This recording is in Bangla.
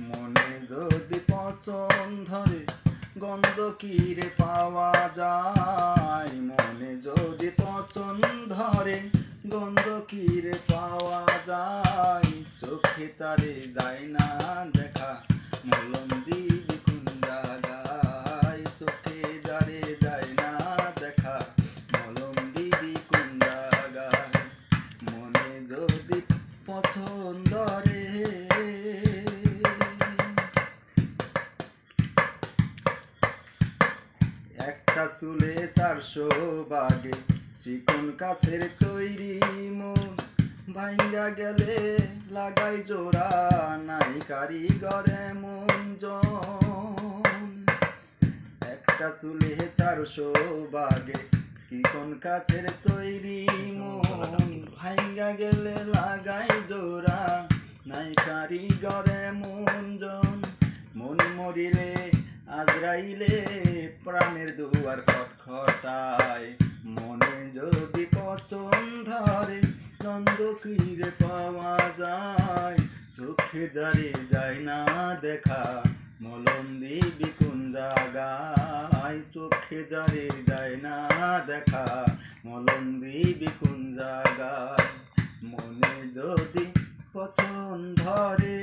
মনে যদি পছন্দ ধরে গন্ধ কিরে পাওয়া যায়, মনে যদি পছন্দ ধরে গন্ধ কিরে পাওয়া যায়, চোখে তারে যায় না দেখা মলম দিবি কোন জায়গায়, চোখে তারে যায় না দেখা মলম দিবি কোন জায়গায়। মনে যদি পছন্দ ধরে একটা চুলে 400 বাগে চিকন কাছের তৈরি মন, ভাঙ্গা গেলে লাগাই জোড়া নাই কারিগরে মন জন। একটা চুলে 400 বাগে চিকন কাছের তৈরি মন, ভাঙ্গা গেলে লাগাই জোড়া নাই কারিগরে মন জন। মন মরিলে আজরাইলে প্রাণের দুয়ার খটখটায়, মনে যদি পছন্দ ধরে গন্ধ কিরে পাওয়া যায়, চোখে দাঁড়ে যায় না দেখা মলম দিবি কোন জায়গায়, চোখে দাঁড়ে যায় না দেখা মলম দিবি কোন জায়গায়। মনে যদি পছন্দ ধরে